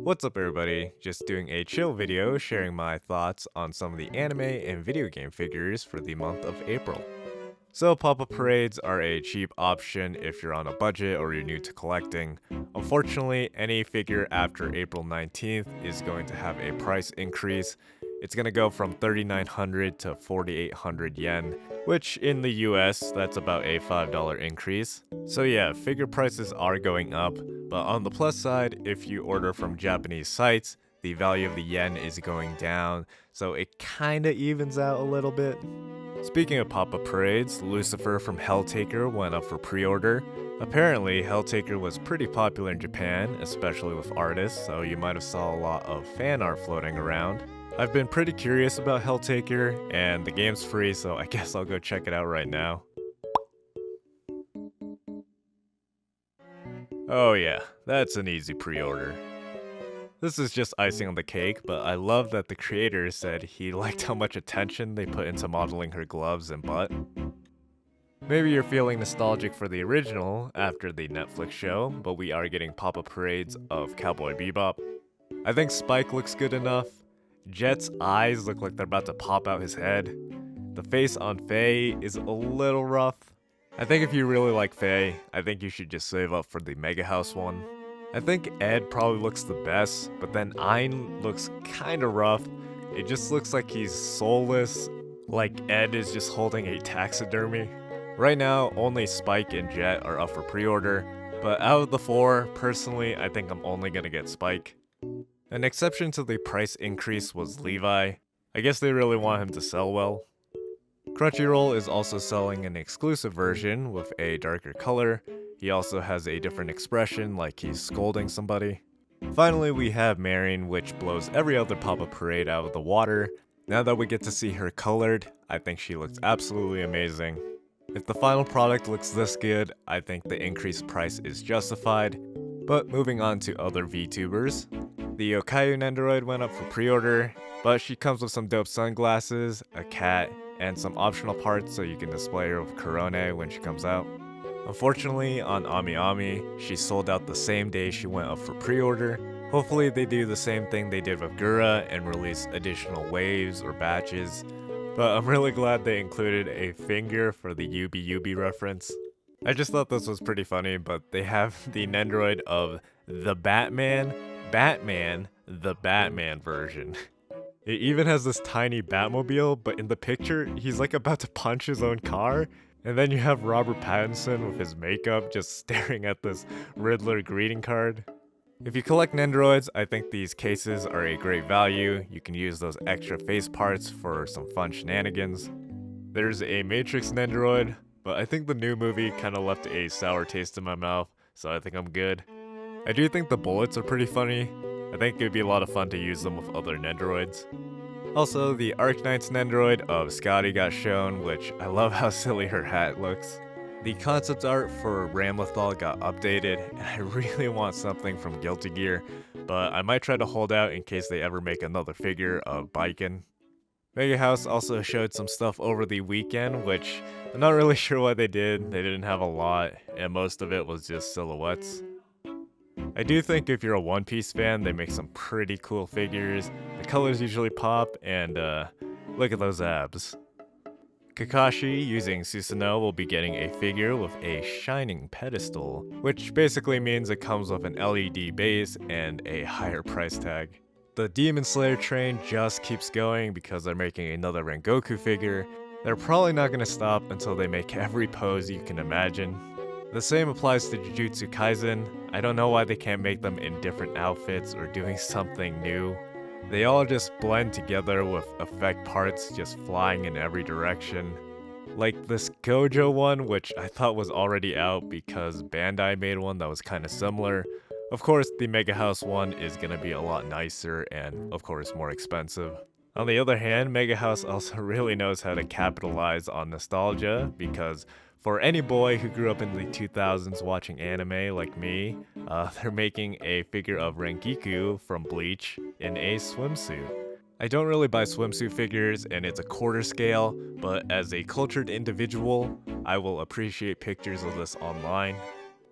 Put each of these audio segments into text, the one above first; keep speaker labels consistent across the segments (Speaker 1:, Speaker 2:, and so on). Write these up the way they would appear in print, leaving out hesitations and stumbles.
Speaker 1: What's up everybody, just doing a chill video sharing my thoughts on some of the anime and video game figures for the month of April. So pop-up parades are a cheap option if you're on a budget or you're new to collecting. Unfortunately, any figure after April 19th is going to have a price increase. It's going to go from 3,900 to 4,800 yen, which in the US, that's about a $5 increase. So yeah, figure prices are going up, but on the plus side, if you order from Japanese sites, the value of the yen is going down, so it kinda evens out a little bit. Speaking of pop-up parades, Lucifer from Helltaker went up for pre-order. Apparently, Helltaker was pretty popular in Japan, especially with artists, so you might have saw a lot of fan art floating around. I've been pretty curious about Helltaker, and the game's free, so I guess I'll go check it out right now. Oh yeah, that's an easy pre-order. This is just icing on the cake, but I love that the creator said he liked how much attention they put into modeling her gloves and butt. Maybe you're feeling nostalgic for the original after the Netflix show, but we are getting pop-up parades of Cowboy Bebop. I think Spike looks good enough. Jet's eyes look like they're about to pop out his head. The face on Faye is a little rough. I think if you really like Faye, I think you should just save up for the Mega House one. I think Ed probably looks the best, but then Ein looks kinda rough. It just looks like he's soulless, like Ed is just holding a taxidermy. Right now, only Spike and Jet are up for pre-order, but out of the four, personally, I think I'm only gonna get Spike. An exception to the price increase was Levi. I guess they really want him to sell well. Crunchyroll is also selling an exclusive version with a darker color. He also has a different expression, like he's scolding somebody. Finally, we have Marion, which blows every other pop-up parade out of the water. Now that we get to see her colored, I think she looks absolutely amazing. If the final product looks this good, I think the increased price is justified. But moving on to other VTubers, the Yokayu Nendoroid went up for pre-order, but she comes with some dope sunglasses, a cat, and some optional parts so you can display her with Korone when she comes out. Unfortunately, on Amiami, she sold out the same day she went up for pre-order. Hopefully they do the same thing they did with Gura and release additional waves or batches, but I'm really glad they included a finger for the Yubi Yubi reference. I just thought this was pretty funny, but they have the Nendoroid of the Batman, the Batman version. It even has this tiny Batmobile, but in the picture, he's like about to punch his own car. And then you have Robert Pattinson with his makeup just staring at this Riddler greeting card. If you collect Nendoroids, I think these cases are a great value. You can use those extra face parts for some fun shenanigans. There's a Matrix Nendoroid, but I think the new movie kind of left a sour taste in my mouth, so I think I'm good. I do think the bullets are pretty funny. I think it would be a lot of fun to use them with other Nendoroids. Also, the Arknight's Nendoroid of Scotty got shown, which I love how silly her hat looks. The concept art for Ramlethal got updated, and I really want something from Guilty Gear, but I might try to hold out in case they ever make another figure of Baiken. Mega House also showed some stuff over the weekend, which I'm not really sure what they did. They didn't have a lot, and most of it was just silhouettes. I do think if you're a One Piece fan, they make some pretty cool figures. The colors usually pop, and look at those abs. Kakashi, using Susanne, will be getting a figure with a shining pedestal, which basically means it comes with an LED base and a higher price tag. The Demon Slayer train just keeps going because they're making another Rengoku figure. They're probably not going to stop until they make every pose you can imagine. The same applies to Jujutsu Kaisen. I don't know why they can't make them in different outfits or doing something new. They all just blend together with effect parts just flying in every direction. Like this Gojo one, which I thought was already out because Bandai made one that was kinda similar. Of course, the Mega House one is gonna be a lot nicer and, of course, more expensive. On the other hand, Mega House also really knows how to capitalize on nostalgia because for any boy who grew up in the 2000s watching anime like me, they're making a figure of Rengiku from Bleach in a swimsuit. I don't really buy swimsuit figures and it's a quarter scale, but as a cultured individual, I will appreciate pictures of this online.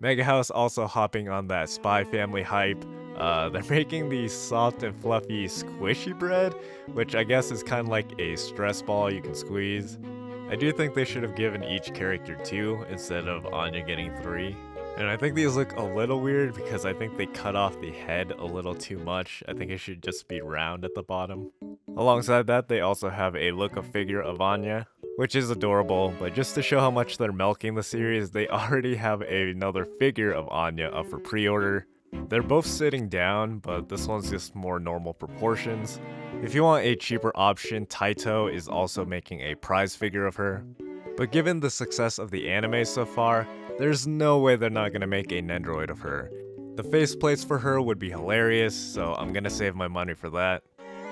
Speaker 1: Mega House also hopping on that Spy Family hype. They're making these soft and fluffy squishy bread, which I guess is kind of like a stress ball you can squeeze. I do think they should have given each character 2 instead of Anya getting 3. And I think these look a little weird because I think they cut off the head a little too much. I think it should just be round at the bottom. Alongside that, they also have a look-up figure of Anya, which is adorable, but just to show how much they're milking the series, they already have another figure of Anya up for pre-order. They're both sitting down, but this one's just more normal proportions. If you want a cheaper option, Taito is also making a prize figure of her. But given the success of the anime so far, there's no way they're not gonna make a Nendoroid of her. The faceplates for her would be hilarious, so I'm gonna save my money for that.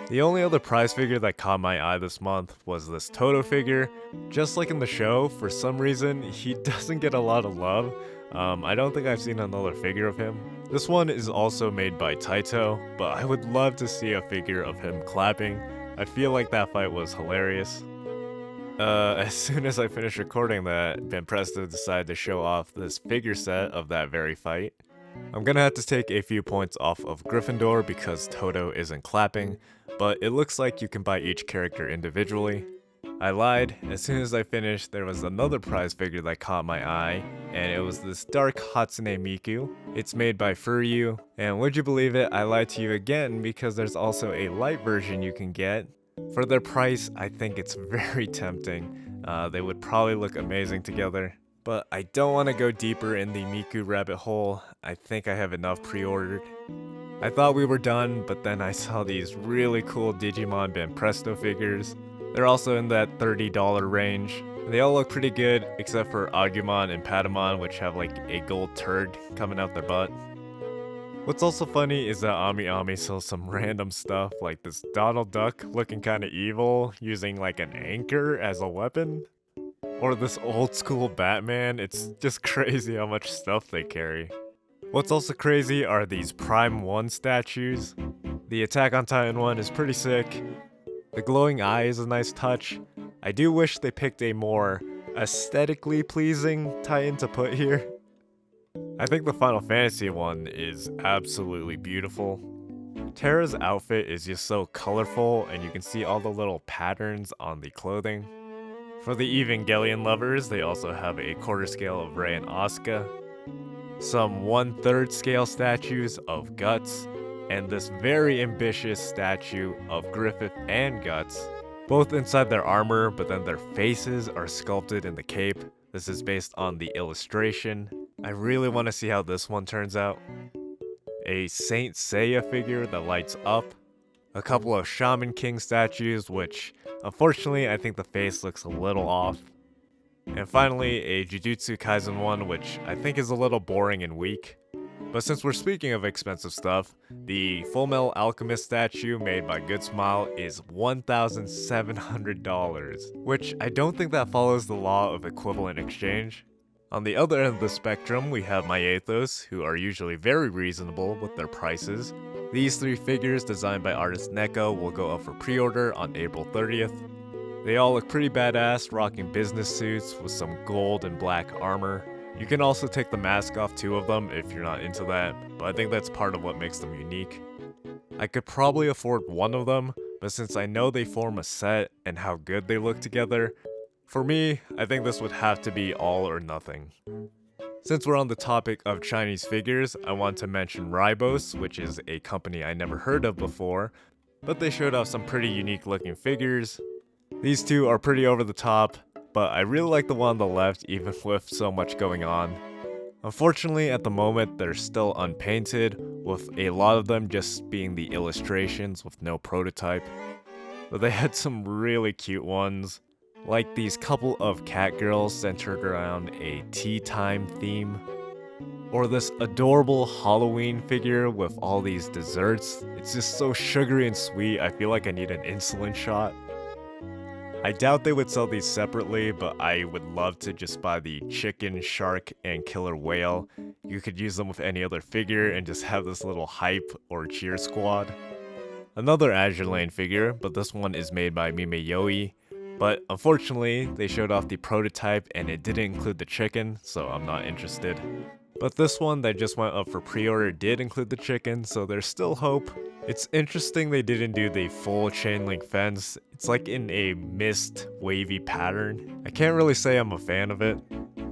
Speaker 1: The only other prize figure that caught my eye this month was this Toto figure. Just like in the show, for some reason, he doesn't get a lot of love. I don't think I've seen another figure of him. This one is also made by Taito, but I would love to see a figure of him clapping. I feel like that fight was hilarious. As soon as I finished recording that, Banpresto decided to show off this figure set of that very fight. I'm gonna have to take a few points off of Gryffindor because Toto isn't clapping, but it looks like you can buy each character individually. I lied. As soon as I finished, there was another prize figure that caught my eye, and it was this dark Hatsune Miku. It's made by Furyu, and would you believe it, I lied to you again because there's also a light version you can get. For their price, I think it's very tempting. They would probably look amazing together. But I don't want to go deeper in the Miku rabbit hole. I think I have enough pre-ordered. I thought we were done, but then I saw these really cool Digimon Banpresto figures. They're also in that $30 range. They all look pretty good, except for Agumon and Patamon, which have like a gold turd coming out their butt. What's also funny is that Amiami sells some random stuff, like this Donald Duck looking kinda evil, using like an anchor as a weapon. Or this old school Batman. It's just crazy how much stuff they carry. What's also crazy are these Prime 1 statues. The Attack on Titan one is pretty sick. The glowing eye is a nice touch. I do wish they picked a more aesthetically pleasing Titan to put here. I think the Final Fantasy one is absolutely beautiful. Terra's outfit is just so colorful and you can see all the little patterns on the clothing. For the Evangelion lovers, they also have a quarter scale of Rei and Asuka, some 1/3 scale statues of Guts, and this very ambitious statue of Griffith and Guts, both inside their armor, but then their faces are sculpted in the cape. This is based on the illustration. I really want to see how this one turns out. A Saint Seiya figure that lights up, a couple of Shaman King statues, which unfortunately I think the face looks a little off, and finally a Jujutsu Kaisen one, which I think is a little boring and weak. But since we're speaking of expensive stuff, the Full Metal Alchemist statue made by Good Smile is $1,700, which I don't think that follows the law of equivalent exchange. On the other end of the spectrum, we have Myathos, who are usually very reasonable with their prices. These 3 figures, designed by artist Neko, will go up for pre-order on April 30th. They all look pretty badass, rocking business suits with some gold and black armor. You can also take the mask off 2 of them if you're not into that, but I think that's part of what makes them unique. I could probably afford one of them, but since I know they form a set and how good they look together, for me, I think this would have to be all or nothing. Since we're on the topic of Chinese figures, I want to mention Ribos, which is a company I never heard of before, but they showed off some pretty unique looking figures. These 2 are pretty over the top, but I really like the one on the left even with so much going on. Unfortunately, at the moment, they're still unpainted, with a lot of them just being the illustrations with no prototype. But they had some really cute ones, like these couple of cat girls centered around a tea time theme, or this adorable Halloween figure with all these desserts. It's just so sugary and sweet, I feel like I need an insulin shot. I doubt they would sell these separately, but I would love to just buy the chicken, shark, and killer whale. You could use them with any other figure and just have this little hype or cheer squad. Another Azure Lane figure, but this one is made by Mime Yoi. But unfortunately, they showed off the prototype and it didn't include the chicken, so I'm not interested. But this one that just went up for pre-order did include the chicken, so there's still hope. It's interesting they didn't do the full chain link fence. It's like in a mist, wavy pattern. I can't really say I'm a fan of it.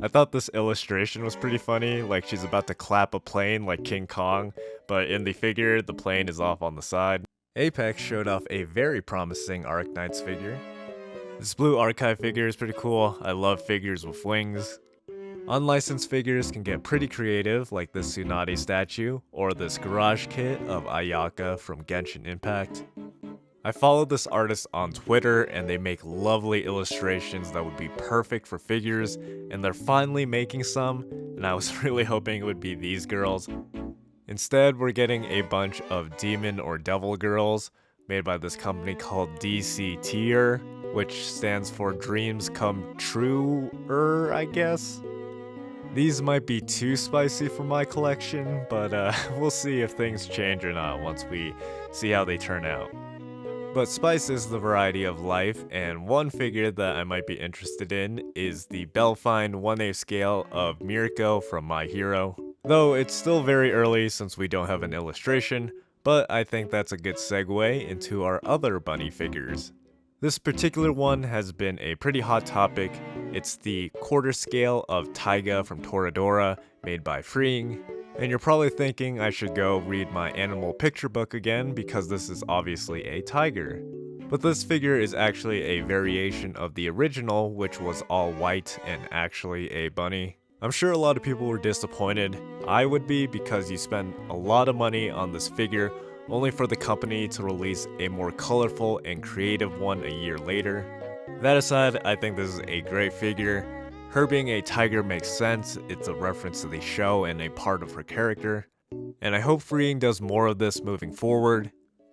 Speaker 1: I thought this illustration was pretty funny, like she's about to clap a plane like King Kong, but in the figure, the plane is off on the side. Apex showed off a very promising Arknights figure. This blue archive figure is pretty cool. I love figures with wings. Unlicensed figures can get pretty creative, like this Tsunade statue, or this garage kit of Ayaka from Genshin Impact. I follow this artist on Twitter, and they make lovely illustrations that would be perfect for figures, and they're finally making some, and I was really hoping it would be these girls. Instead, we're getting a bunch of demon or devil girls made by this company called DCTer, which stands for Dreams Come Truer, I guess? These might be too spicy for my collection, but we'll see if things change or not once we see how they turn out. But spice is the variety of life, and one figure that I might be interested in is the Belfine 1/8 scale of Mirko from My Hero. Though it's still very early since we don't have an illustration, but I think that's a good segue into our other bunny figures. This particular one has been a pretty hot topic. It's the quarter scale of Taiga from Toradora, made by Freeing. And you're probably thinking I should go read my animal picture book again because this is obviously a tiger. But this figure is actually a variation of the original, which was all white and actually a bunny. I'm sure a lot of people were disappointed. I would be, because you spend a lot of money on this figure only for the company to release a more colorful and creative one a year later. That aside, I think this is a great figure. Her being a tiger makes sense, it's a reference to the show and a part of her character. And I hope Freeing does more of this moving forward,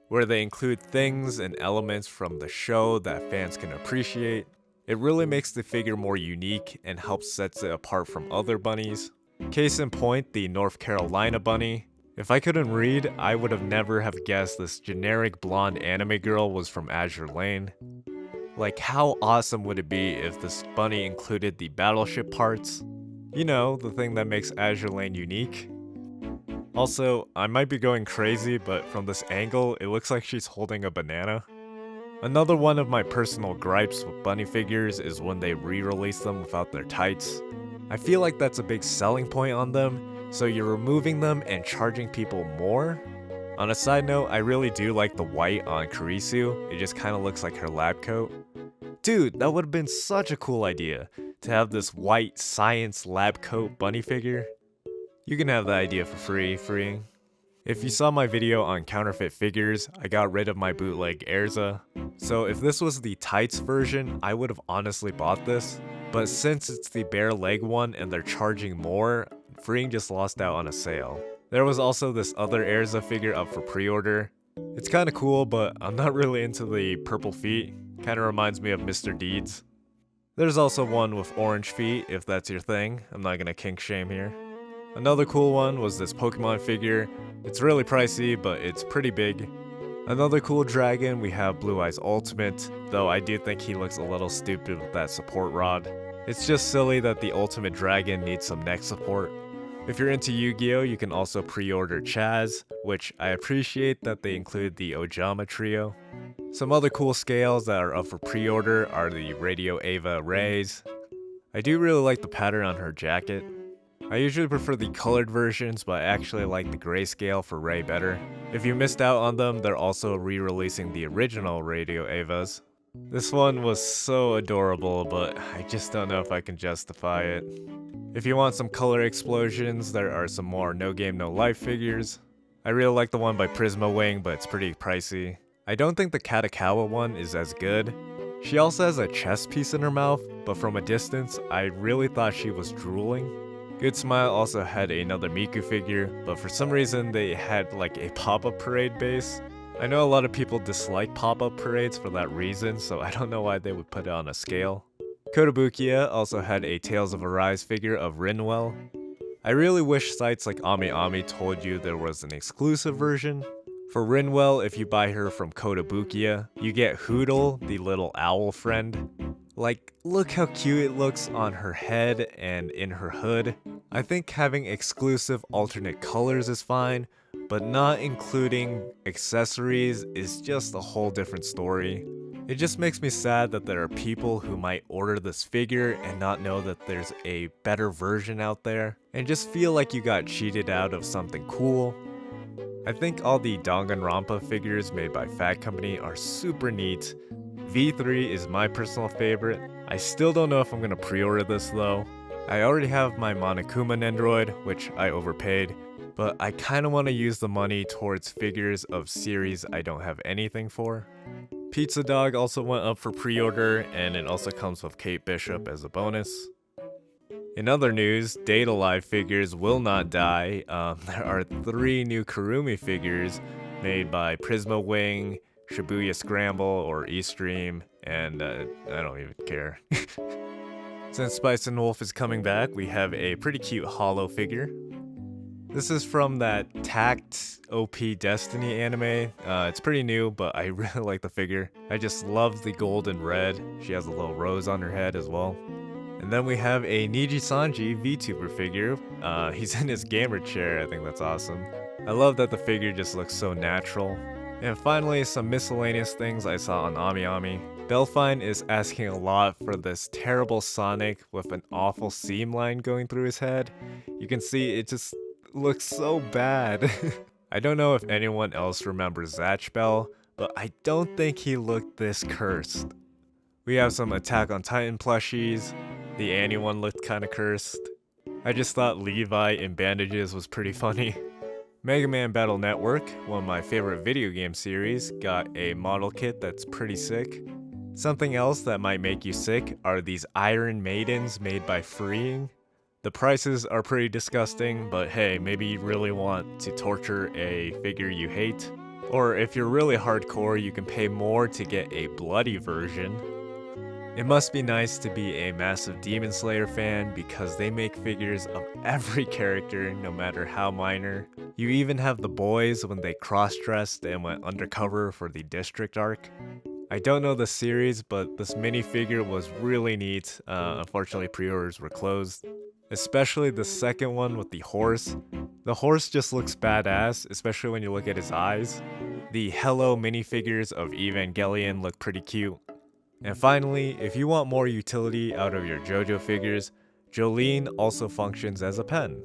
Speaker 1: where they include things and elements from the show that fans can appreciate. It really makes the figure more unique and helps sets it apart from other bunnies. Case in point, the North Carolina bunny. If I couldn't read, I would have never have guessed this generic blonde anime girl was from Azure Lane. Like, how awesome would it be if this bunny included the battleship parts? You know, the thing that makes Azure Lane unique. Also, I might be going crazy, but from this angle, it looks like she's holding a banana. Another one of my personal gripes with bunny figures is when they re-release them without their tights. I feel like that's a big selling point on them, so you're removing them and charging people more? On a side note, I really do like the white on Kurisu. It just kind of looks like her lab coat. Dude, that would have been such a cool idea, to have this white science lab coat bunny figure. You can have the idea for free, Freeing. If you saw my video on counterfeit figures, I got rid of my bootleg Erza. So if this was the tights version, I would have honestly bought this. But since it's the bare leg one and they're charging more, Freeing just lost out on a sale. There was also this other Erza figure up for pre-order. It's kinda cool, but I'm not really into the purple feet. Kinda reminds me of Mr. Deeds. There's also one with orange feet, if that's your thing. I'm not gonna kink shame here. Another cool one was this Pokemon figure. It's really pricey, but it's pretty big. Another cool dragon, we have Blue Eyes Ultimate, though I do think he looks a little stupid with that support rod. It's just silly that the Ultimate Dragon needs some neck support. If you're into Yu-Gi-Oh, you can also pre-order Chaz, which I appreciate that they include the Ojama trio. Some other cool scales that are up for pre-order are the Radio Ava Rays. I do really like the pattern on her jacket. I usually prefer the colored versions, but I actually like the grayscale for Ray better. If you missed out on them, they're also re-releasing the original Radio Avas. This one was so adorable, but I just don't know if I can justify it. If you want some color explosions, there are some more No Game No Life figures. I really like the one by Prisma Wing, but it's pretty pricey. I don't think the Katakawa one is as good. She also has a chess piece in her mouth, but from a distance, I really thought she was drooling. Good Smile also had another Miku figure, but for some reason they had like a pop-up parade base. I know a lot of people dislike pop-up parades for that reason, so I don't know why they would put it on a scale. Kotobukiya also had a Tales of Arise figure of Rinwell. I really wish sites like Amiami told you there was an exclusive version. For Rinwell, if you buy her from Kotobukiya, you get Hoodle, the little owl friend. Like, look how cute it looks on her head and in her hood. I think having exclusive alternate colors is fine, but not including accessories is just a whole different story. It just makes me sad that there are people who might order this figure and not know that there's a better version out there, and just feel like you got cheated out of something cool. I think all the Danganronpa figures made by Fat Company are super neat. V3 is my personal favorite. I still don't know if I'm gonna pre-order this though. I already have my Monokuma Nendoroid, which I overpaid, but I kinda wanna use the money towards figures of series I don't have anything for. Pizza Dog also went up for pre-order, and it also comes with Kate Bishop as a bonus. In other news, Date Alive figures will not die. There are 3 new Kurumi figures made by Prisma Wing, Shibuya Scramble, or Eastream, and I don't even care. Since Spice and Wolf is coming back, we have a pretty cute holo figure. This is from that Tact OP Destiny anime. It's pretty new, but I really like the figure. I just love the gold and red. She has a little rose on her head as well. And then we have a Niji Sanji VTuber figure. He's in his gamer chair. I think that's awesome. I love that the figure just looks so natural. And finally, some miscellaneous things I saw on Amiami. Belfine is asking a lot for this terrible Sonic with an awful seam line going through his head. You can see it just looks so bad. I don't know if anyone else remembers Zatch Bell, but I don't think he looked this cursed. We have some Attack on Titan plushies. The Annie one looked kinda cursed. I just thought Levi in bandages was pretty funny. Mega Man Battle Network, one of my favorite video game series, got a model kit that's pretty sick. Something else that might make you sick are these Iron Maidens made by Freeing. The prices are pretty disgusting, but hey, maybe you really want to torture a figure you hate. Or if you're really hardcore, you can pay more to get a bloody version. It must be nice to be a massive Demon Slayer fan because they make figures of every character, no matter how minor. You even have the boys when they cross-dressed and went undercover for the District arc. I don't know the series, but this minifigure was really neat. Unfortunately, pre-orders were closed. Especially the second one with the horse. The horse just looks badass, especially when you look at his eyes. The Hello minifigures of Evangelion look pretty cute. And finally, if you want more utility out of your JoJo figures, Jolene also functions as a pen.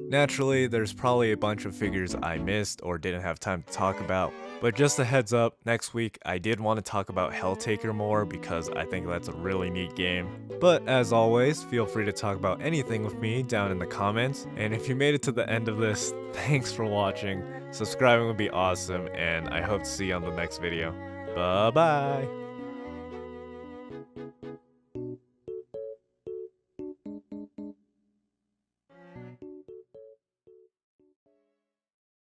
Speaker 1: Naturally, there's probably a bunch of figures I missed or didn't have time to talk about, but just a heads up, next week I did want to talk about Helltaker more because I think that's a really neat game. But as always, feel free to talk about anything with me down in the comments, and if you made it to the end of this, thanks for watching. Subscribing would be awesome, and I hope to see you on the next video. Bye bye!